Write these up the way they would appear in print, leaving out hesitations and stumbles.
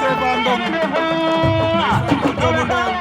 Sefa Ndong doomu ndeyam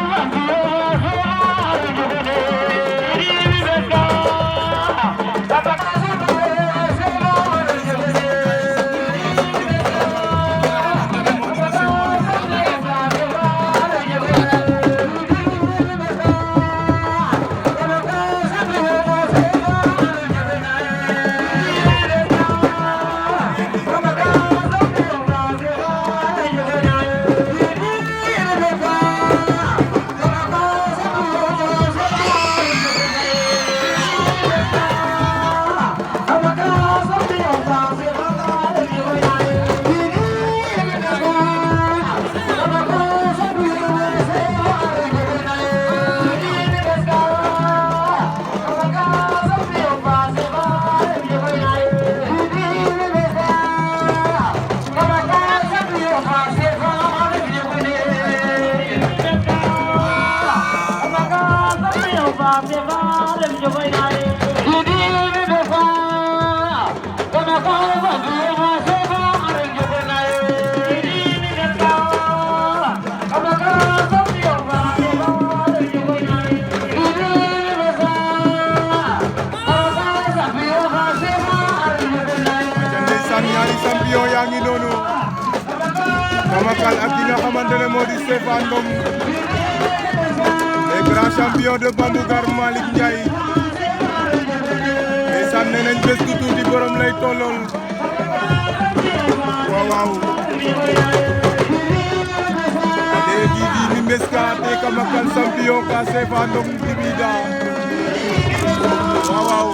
champion yaa ngi noonu Kamakal ak ki nga xamante ne moo di Sefa Ndong les grands champions de Bambougar Malick Ndiaye ndeysaan nee nañ bés du tuuti borom lay tollool waaw waaw ade Didi mi meska te Kamakal champion ka Sefa Ndong dibida waaw waaw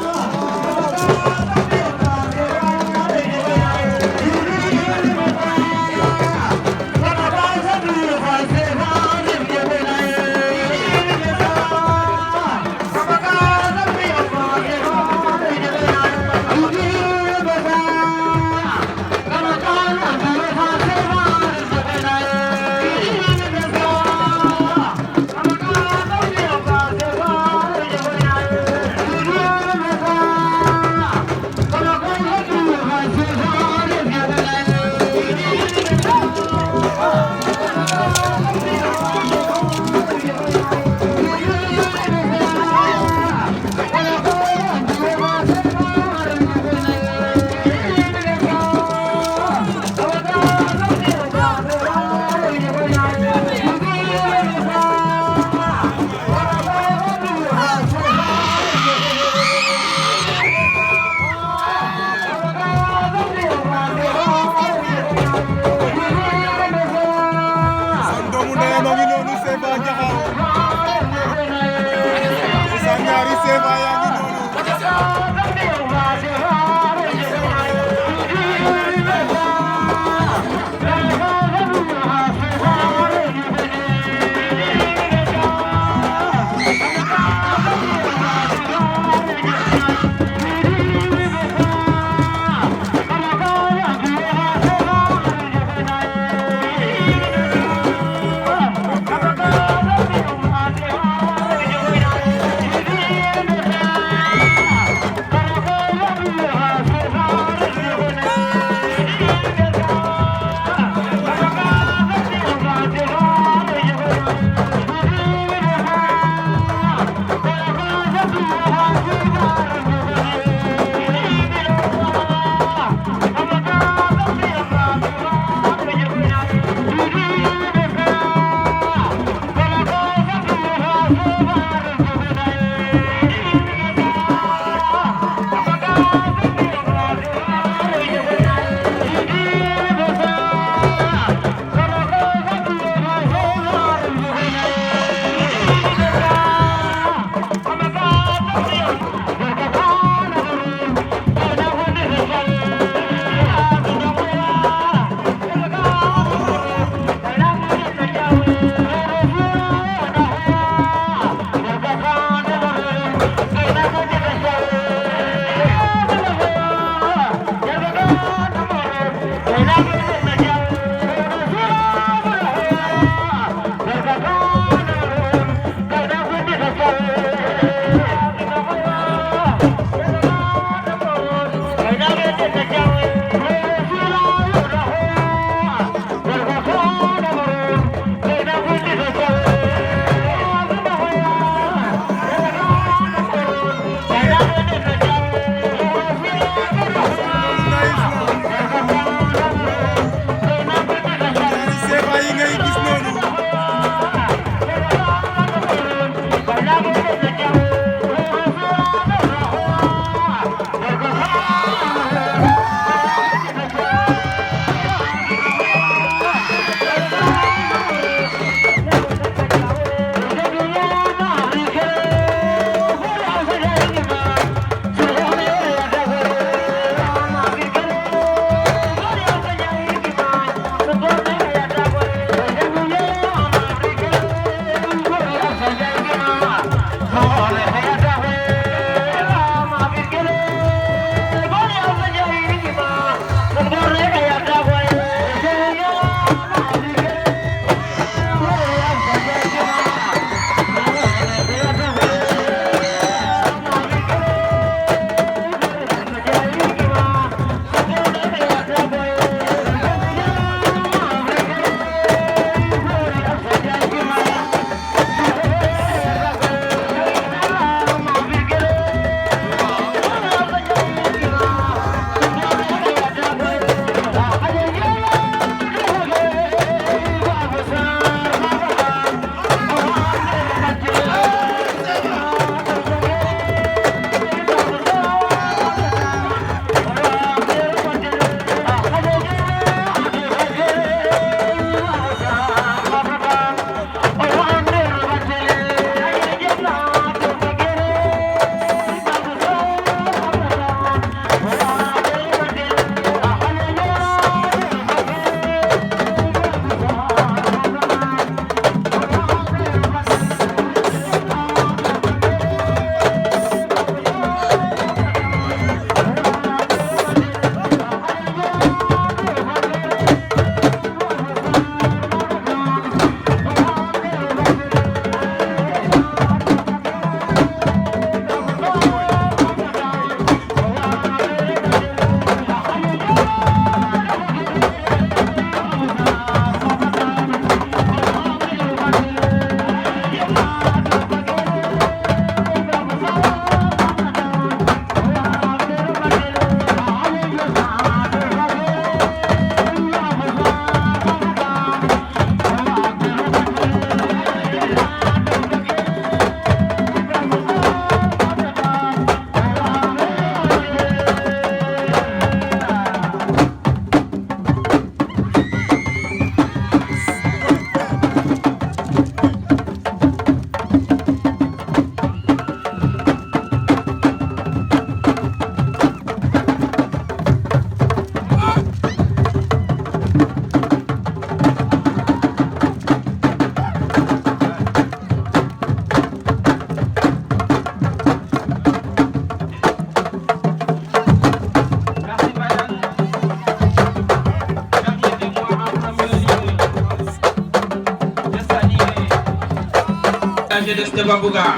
la jeunesse de Bambougar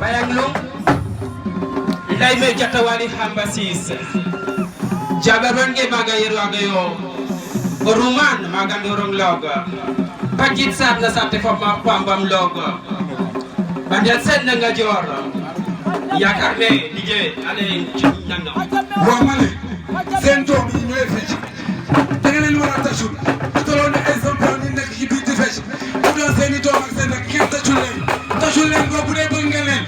bayang lum lay me jatawali hamba sis jabaronge maga yerwaga yo Ruman magandurung logo pagit sat na sate fo ma pambam logo bandel sen nga jor yakar ne dige ale ci nanga wa male sen doom yi ñoy fecc da nga leen wara tasul tolo ne ay zampa ni nek ci biir di fecc bu do seen doom ak seen ak kenn tasul leen ko bu dee bëgg ngeen leen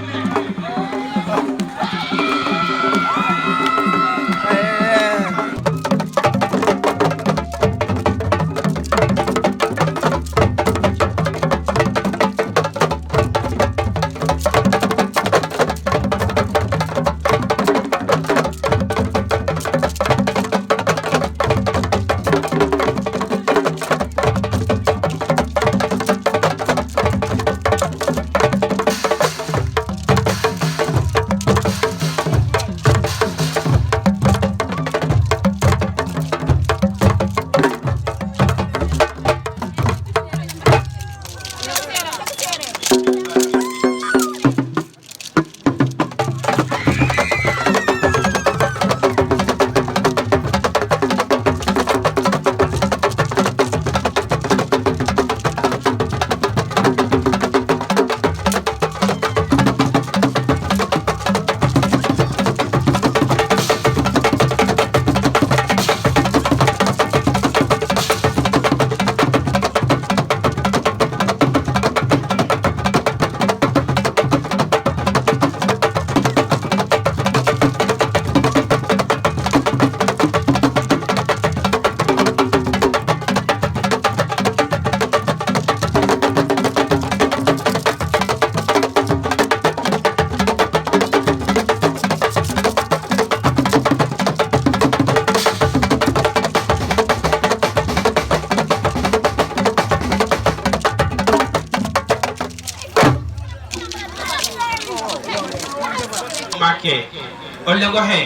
olle go he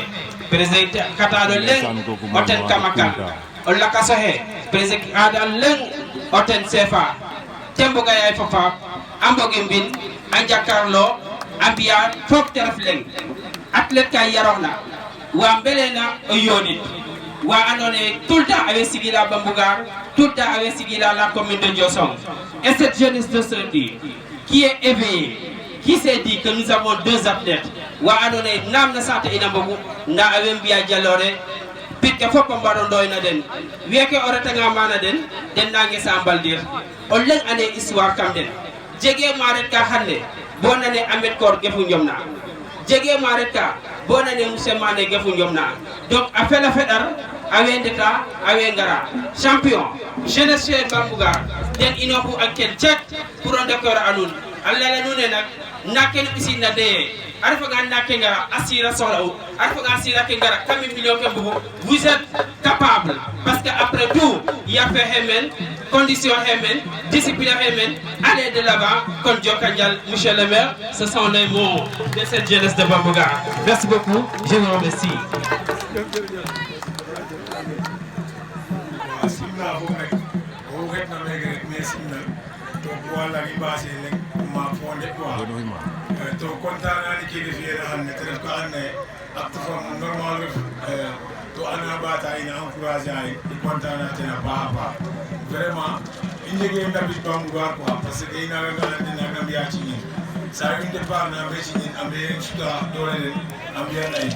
président kataɗo leng oten kamakal olla kaso he président aɗa leng oten sefa tembo gaya fofa amboge mbin a jakarlo a mbiya fop te ref leng athlète ka yarona wa mbelena o yonit wa andone tout le temps awe sigila Bambougar tout le temps awe sigila la commune de Diossong et cette jeunesse de ce qui est éveillée qui s'est dit que nous avons deux athlètes wa andone namna sata ina mbogu nda awe mbiya jallore pitka fop mbaɗo doyna den wieke o retanga mana den nange sambaldir o leng ane histoire kam den jege maret ka hande bo nane Amet Kor gefu njomna jege maret ka bo nane monsieur Mané gefu njomna donc a fela fedar awe ndeta awe ngara champion jeunesse Bambougar den inofu ak ken cek pour on décorer anun Allah la nune nak naken isi na de arfa nga naken ngara asira soxlaw arfa nga asira ke ngara kami million ke mbugu vous êtes capable parce que après tout il y a fait hemen condition hemen discipline hemen aller de l'avant comme Diokandial monsieur le maire ce sont les mots de cette jeunesse de Bambougar merci beaucoup je vous remercie to kontaanani kede fiyeɗa hannde te ref ko anne acte fam normal ref to ana ɓaata ina encouragé a in i contana ten a paax a paax vraiment i njege ndabit Bambougar quoi parce que inaga ngana naga mbiya ciñin sa i départ na mbe ciñin a mbiyen suta doole den a mbiyan ay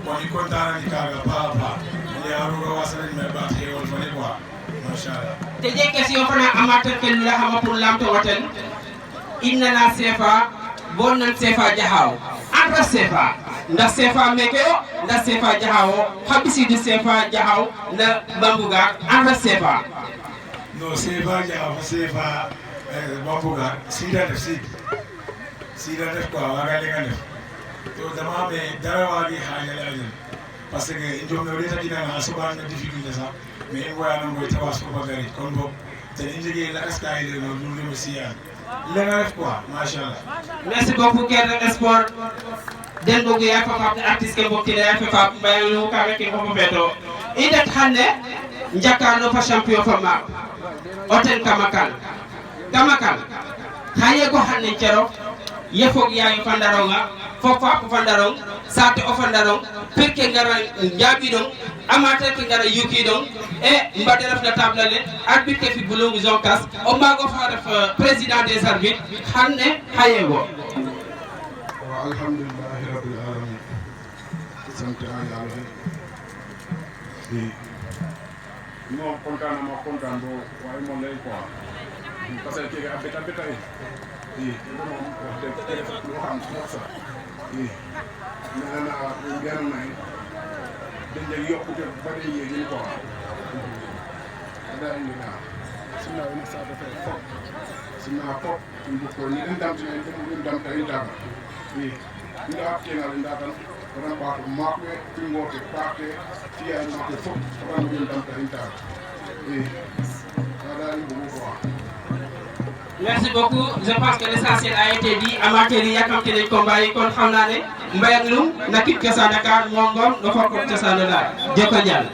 kon i contanani kaga paax a paax ndeya roga wasanen me ɓaat xewol fane quoi machallah te jeg question fana amateur ke lula xama pour lamto waten inna na CFA bon nan CFA jahaw entre CFA ndax CFA meke yo ndax CFA jahaw habisi du CFA jahaw na Bambougar entre CFA no CFA jahaw CFA Bambougar sida def sida def quoi waga lenga def to dama me dara wagi hajale ajal parce que njom no reta dina na soban na difficulté ça mais en wayana moy tawas ko bagari kon bob te njege la kaskay de no dum le siya lenga def quoi machallah merci beaucoup Kerne Sport den bogu ya fafap artiste ke bokti ya fafap bayu ka rek ko beto idet hande njakano fa champion fa ma hotel kamakal haye go hanne cero yefog yayi fandaronga fofa ko fandarong sate o fandarong perke ngara njaabi ɗon amateur ke ngara yuki ɗon e mbaɗe refna table le arbitre fi bulungu zonkas o mbago fa ref président des arbitres hanne haye go alhamdulillahi rabbil alamin sant yàlla non kontaan ma kontaan bo waaye moom lay quoi parce que kii a beta i moom wax dëgg loo xam sax sax i nee naa ngeen nay dañ lay yokkute ba day yéegin quoi ada indi naa sinna ina sa dafa fop sinna fop ko ni en damtine en damta en daga i nda kenal ndatan ran ba ko makwe fi ngote parte fi ay makwe fop ran ñu damta en daga i ada indi bu ko merci beaucoup je pense que l'essentiel a été dit amateur yi yakamte nañ combat yi kon xam naa ne Mbaye ak Loum nakit cosaan Dakar moo ngoom no fokk cosaan la joko njal